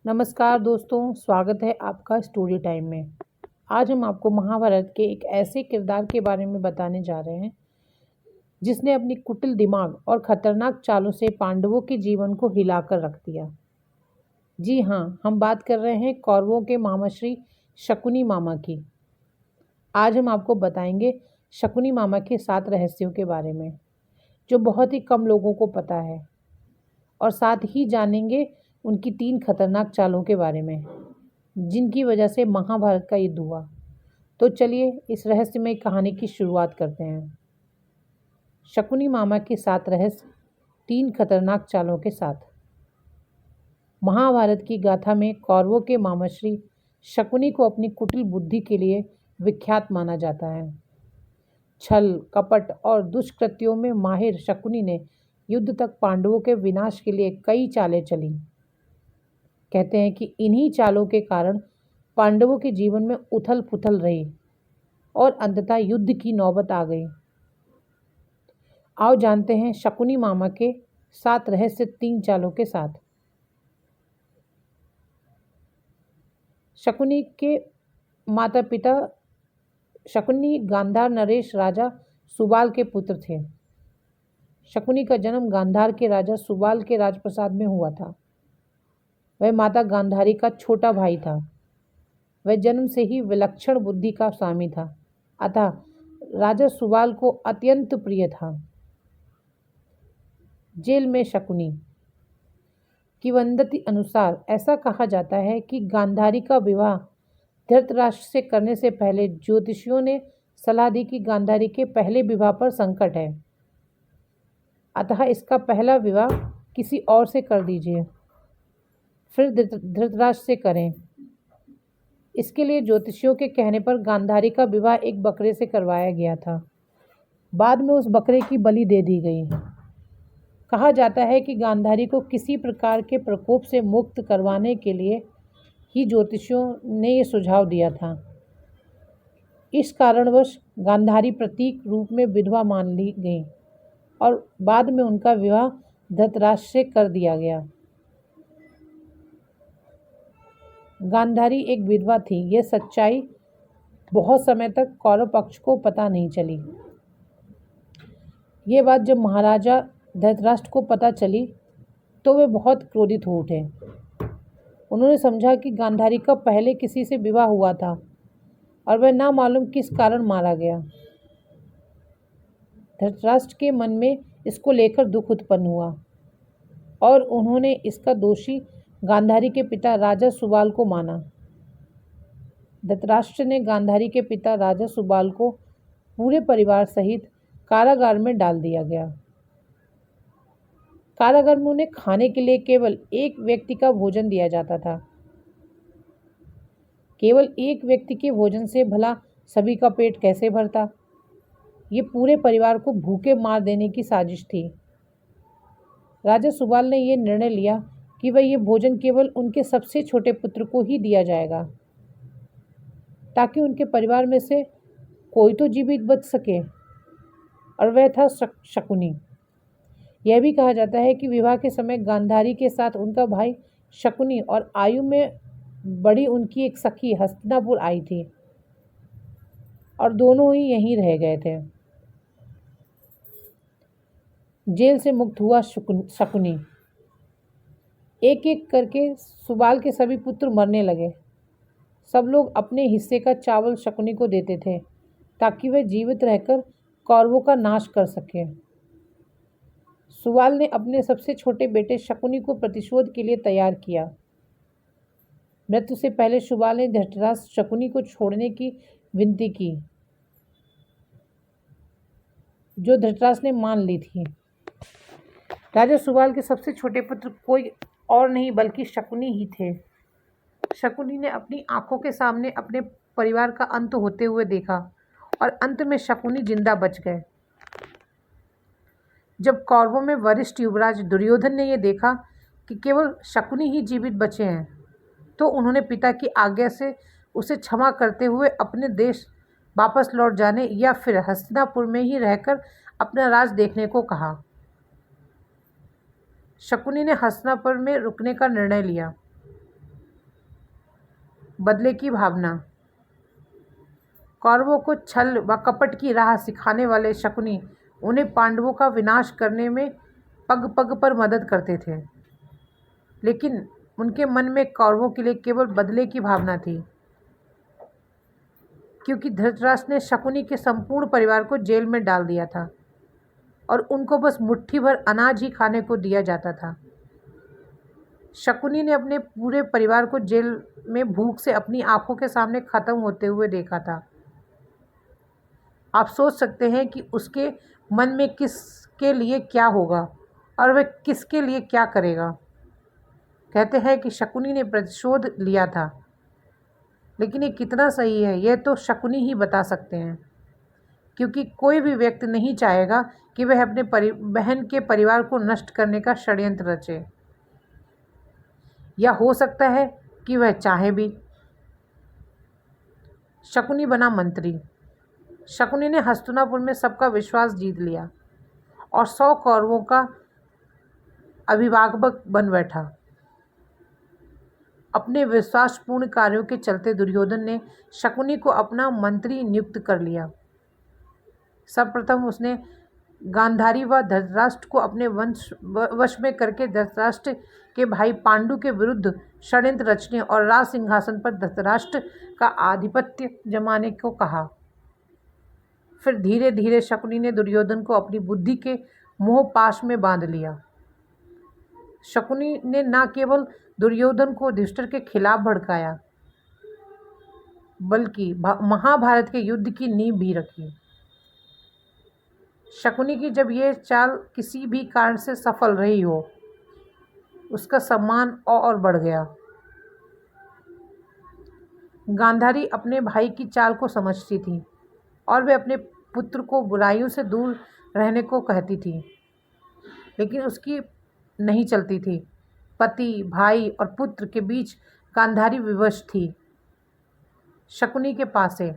नमस्कार दोस्तों, स्वागत है आपका स्टोरी टाइम में। आज हम आपको महाभारत के एक ऐसे किरदार के बारे में बताने जा रहे हैं जिसने अपनी कुटिल दिमाग और खतरनाक चालों से पांडवों के जीवन को हिलाकर रख दिया। जी हाँ, हम बात कर रहे हैं कौरवों के मामा श्री शकुनी मामा की। आज हम आपको बताएंगे शकुनी मामा के 7 रहस्यों के बारे में जो बहुत ही कम लोगों को पता है, और साथ ही जानेंगे उनकी 3 खतरनाक चालों के बारे में जिनकी वजह से महाभारत का युद्ध हुआ। तो चलिए इस रहस्यमय कहानी की शुरुआत करते हैं। शकुनी मामा के 7 रहस्य, 3 खतरनाक चालों के साथ। महाभारत की गाथा में कौरवों के मामा श्री शकुनी को अपनी कुटिल बुद्धि के लिए विख्यात माना जाता है। छल, कपट और दुष्कृत्यों में माहिर शकुनी ने युद्ध तक पांडवों के विनाश के लिए कई चालें चली। कहते हैं कि इन्हीं चालों के कारण पांडवों के जीवन में उथल पुथल रही और अंततः युद्ध की नौबत आ गई। आओ जानते हैं शकुनी मामा के 7 रहस्य 3 चालों के साथ। शकुनी के माता पिता शकुनी गांधार नरेश राजा सुबाल के पुत्र थे। शकुनी का जन्म गांधार के राजा सुबाल के राजप्रसाद में हुआ था। वह माता गांधारी का छोटा भाई था। वह जन्म से ही विलक्षण बुद्धि का स्वामी था, अतः राजा सुबाल को अत्यंत प्रिय था। जेल में शकुनी। किंवदंती अनुसार ऐसा कहा जाता है कि गांधारी का विवाह धृतराष्ट्र से करने से पहले ज्योतिषियों ने सलाह दी कि गांधारी के पहले विवाह पर संकट है, अतः इसका पहला विवाह किसी और से कर दीजिए, फिर धृतराष्ट्र से करें। इसके लिए ज्योतिषियों के कहने पर गांधारी का विवाह एक बकरे से करवाया गया था। बाद में उस बकरे की बलि दे दी गई। कहा जाता है कि गांधारी को किसी प्रकार के प्रकोप से मुक्त करवाने के लिए ही ज्योतिषियों ने यह सुझाव दिया था। इस कारणवश गांधारी प्रतीक रूप में विधवा मान ली गई और बाद में उनका विवाह धृतराष्ट्र से कर दिया गया। गांधारी एक विधवा थी, यह सच्चाई बहुत समय तक कौरव पक्ष को पता नहीं चली। ये बात जब महाराजा धृतराष्ट्र को पता चली तो वे बहुत क्रोधित हो उठे। उन्होंने समझा कि गांधारी का पहले किसी से विवाह हुआ था और वह ना मालूम किस कारण मारा गया। धृतराष्ट्र के मन में इसको लेकर दुख उत्पन्न हुआ और उन्होंने इसका दोषी गांधारी के पिता राजा सुबाल को माना। धृतराष्ट्र ने गांधारी के पिता राजा सुबाल को पूरे परिवार सहित कारागार में डाल दिया गया। कारागार में उन्हें खाने के लिए केवल एक व्यक्ति का भोजन दिया जाता था। केवल एक व्यक्ति के भोजन से भला सभी का पेट कैसे भरता? ये पूरे परिवार को भूखे मार देने की साजिश थी। राजा सुबाल ने यह निर्णय लिया कि वह ये भोजन केवल उनके सबसे छोटे पुत्र को ही दिया जाएगा, ताकि उनके परिवार में से कोई तो जीवित बच सके, और वह था शकुनी। यह भी कहा जाता है कि विवाह के समय गांधारी के साथ उनका भाई शकुनी और आयु में बड़ी उनकी एक सखी हस्तिनापुर आई थी और दोनों ही यहीं रह गए थे। जेल से मुक्त हुआ शकुनी। एक एक करके सुबाल के सभी पुत्र मरने लगे। सब लोग अपने हिस्से का चावल शकुनी को देते थे ताकि वह जीवित रहकर कौरवों का नाश कर सके। सुबाल ने अपने सबसे छोटे बेटे शकुनी को प्रतिशोध के लिए तैयार किया। मृत्यु से पहले सुबाल ने धृतराष्ट्र शकुनी को छोड़ने की विनती की, जो धृतराष्ट्र ने मान ली थी। राजा सुबाल के सबसे छोटे पुत्र कोई और नहीं बल्कि शकुनी ही थे। शकुनी ने अपनी आंखों के सामने अपने परिवार का अंत होते हुए देखा और अंत में शकुनी जिंदा बच गए। जब कौरवों में वरिष्ठ युवराज दुर्योधन ने यह देखा कि केवल शकुनी ही जीवित बचे हैं, तो उन्होंने पिता की आज्ञा से उसे क्षमा करते हुए अपने देश वापस लौट जाने या फिर हस्तिनापुर में ही रहकर अपना राज देखने को कहा। शकुनी ने हस्तिनापुर में रुकने का निर्णय लिया। बदले की भावना। कौरवों को छल व कपट की राह सिखाने वाले शकुनी उन्हें पांडवों का विनाश करने में पग पग पर मदद करते थे, लेकिन उनके मन में कौरवों के लिए केवल बदले की भावना थी, क्योंकि धृतराष्ट्र ने शकुनी के संपूर्ण परिवार को जेल में डाल दिया था और उनको बस मुट्ठी भर अनाज ही खाने को दिया जाता था। शकुनी ने अपने पूरे परिवार को जेल में भूख से अपनी आंखों के सामने खत्म होते हुए देखा था। आप सोच सकते हैं कि उसके मन में किसके लिए क्या होगा और वह किसके लिए क्या करेगा। कहते हैं कि शकुनी ने प्रतिशोध लिया था, लेकिन ये कितना सही है यह तो शकुनी ही बता सकते हैं, क्योंकि कोई भी व्यक्ति नहीं चाहेगा कि वह अपने बहन के परिवार को नष्ट करने का षड्यंत्र रचे, या हो सकता है कि वह चाहे भी। शकुनी बना मंत्री। शकुनी ने हस्तिनापुर में सबका विश्वास जीत लिया और 100 कौरवों का अभिभावक बन बैठा। अपने विश्वासपूर्ण कार्यों के चलते दुर्योधन ने शकुनी को अपना मंत्री नियुक्त कर लिया। सर्वप्रथम उसने गांधारी व धृतराष्ट्र को अपने वश में करके धृतराष्ट्र के भाई पांडु के विरुद्ध षड्यंत्र रचने और राज सिंहासन पर धृतराष्ट्र का आधिपत्य जमाने को कहा। फिर धीरे धीरे शकुनी ने दुर्योधन को अपनी बुद्धि के मोह पाश में बांध लिया। शकुनी ने न केवल दुर्योधन को युधिष्ठिर के खिलाफ भड़काया, बल्कि महाभारत के युद्ध की नींव भी रखी। शकुनी की जब यह चाल किसी भी कारण से सफल रही हो, उसका सम्मान और बढ़ गया। गांधारी अपने भाई की चाल को समझती थी और वे अपने पुत्र को बुराइयों से दूर रहने को कहती थी, लेकिन उसकी नहीं चलती थी। पति, भाई और पुत्र के बीच गांधारी विवश थी। शकुनी के पास है।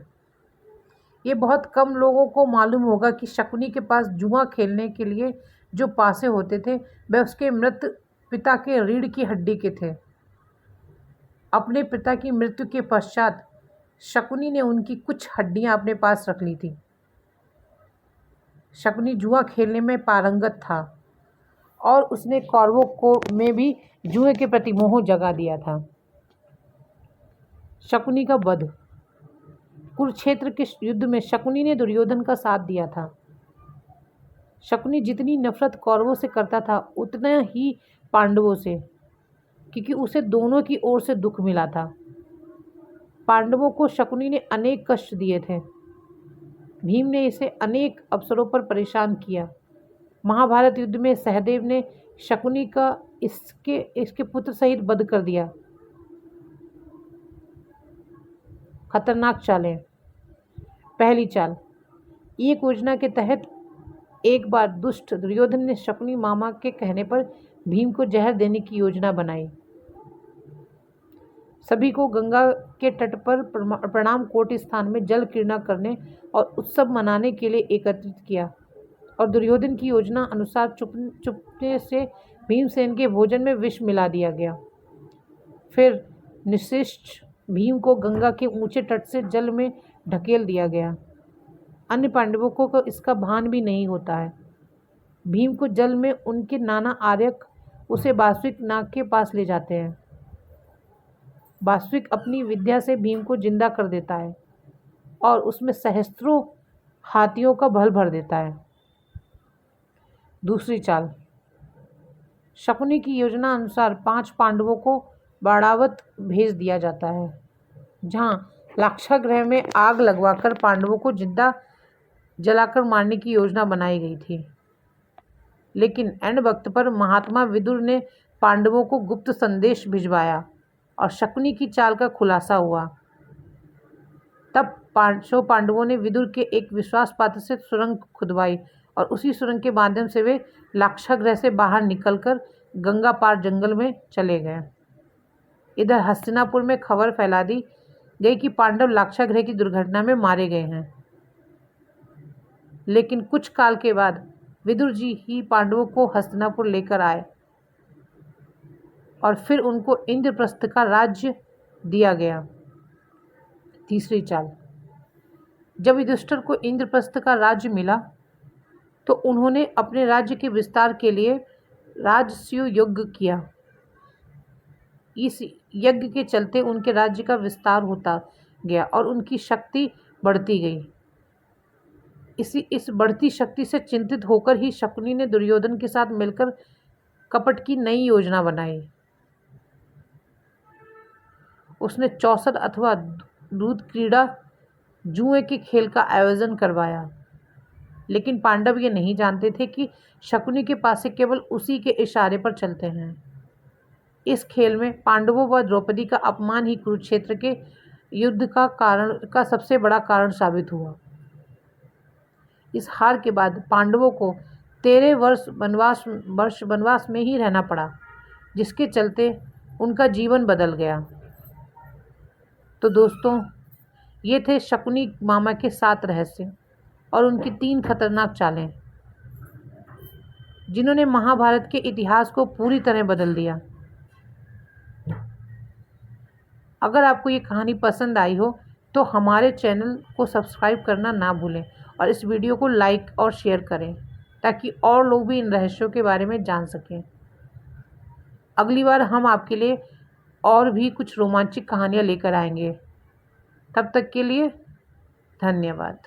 ये बहुत कम लोगों को मालूम होगा कि शकुनी के पास जुआ खेलने के लिए जो पासे होते थे वह उसके मृत पिता के रीढ़ की हड्डी के थे। अपने पिता की मृत्यु के पश्चात शकुनी ने उनकी कुछ हड्डियां अपने पास रख ली थी। शकुनी जुआ खेलने में पारंगत था और उसने कौरवों को में भी जुए के प्रति मोह जगा दिया था। शकुनी का वध। कुरुक्षेत्र के युद्ध में शकुनी ने दुर्योधन का साथ दिया था। शकुनी जितनी नफरत कौरवों से करता था उतना ही पांडवों से, क्योंकि उसे दोनों की ओर से दुख मिला था। पांडवों को शकुनी ने अनेक कष्ट दिए थे। भीम ने इसे अनेक अवसरों पर परेशान किया। महाभारत युद्ध में सहदेव ने शकुनी का इसके पुत्र सहित वध कर दिया। खतरनाक चालें। पहली चाल। एक योजना के तहत एक बार दुष्ट दुर्योधन ने शकुनी मामा के कहने पर भीम को जहर देने की योजना बनाई। सभी को गंगा के तट पर प्रणाम कोटि स्थान में जल क्रीड़ा करने और उत्सव मनाने के लिए एकत्रित किया और दुर्योधन की योजना अनुसार चुपने से भीमसेन के भोजन में विष मिला दिया गया। फिर निशिष्ट भीम को गंगा के ऊंचे तट से जल में ढकेल दिया गया। अन्य पांडवों को इसका भान भी नहीं होता है। भीम को जल में उनके नाना आर्यक उसे वासविक नाग के पास ले जाते हैं। वासविक अपनी विद्या से भीम को जिंदा कर देता है और उसमें सहस्त्रों हाथियों का बल भर देता है। दूसरी चाल। शकुनी की योजना अनुसार 5 पांडवों को बाड़ावत भेज दिया जाता है, जहां लाक्षागृह में आग लगवाकर पांडवों को जिंदा जलाकर मारने की योजना बनाई गई थी। लेकिन एंड वक्त पर महात्मा विदुर ने पांडवों को गुप्त संदेश भिजवाया और शकुनी की चाल का खुलासा हुआ। तब 500 पांडवों ने विदुर के एक विश्वास पात्र से सुरंग खुदवाई और उसी सुरंग के माध्यम से वे लाक्षागृह से बाहर निकलकर गंगा पार जंगल में चले गए। इधर हस्तिनापुर में खबर फैला दी गई कि पांडव लाक्षागृह की दुर्घटना में मारे गए हैं। लेकिन कुछ काल के बाद विदुर जी ही पांडवों को हस्तिनापुर लेकर आए और फिर उनको इंद्रप्रस्थ का राज्य दिया गया। तीसरी चाल। जब युधिष्ठिर को इंद्रप्रस्थ का राज्य मिला तो उन्होंने अपने राज्य के विस्तार के लिए राजसूय यज्ञ किया। इस यज्ञ के चलते उनके राज्य का विस्तार होता गया और उनकी शक्ति बढ़ती गई। इस बढ़ती शक्ति से चिंतित होकर ही शकुनी ने दुर्योधन के साथ मिलकर कपट की नई योजना बनाई। उसने 64 अथवा दूध क्रीड़ा जुए के खेल का आयोजन करवाया, लेकिन पांडव ये नहीं जानते थे कि शकुनी के पासे केवल उसी के इशारे पर चलते हैं। इस खेल में पांडवों व द्रौपदी का अपमान ही कुरुक्षेत्र के युद्ध का सबसे बड़ा कारण साबित हुआ। इस हार के बाद पांडवों को 13 वर्ष वनवास में ही रहना पड़ा, जिसके चलते उनका जीवन बदल गया। तो दोस्तों, ये थे शकुनी मामा के 7 रहस्य और उनकी 3 खतरनाक चालें, जिन्होंने महाभारत के इतिहास को पूरी तरह बदल दिया। अगर आपको ये कहानी पसंद आई हो तो हमारे चैनल को सब्सक्राइब करना ना भूलें और इस वीडियो को लाइक और शेयर करें ताकि और लोग भी इन रहस्यों के बारे में जान सकें। अगली बार हम आपके लिए और भी कुछ रोमांचक कहानियाँ लेकर आएंगे। तब तक के लिए धन्यवाद।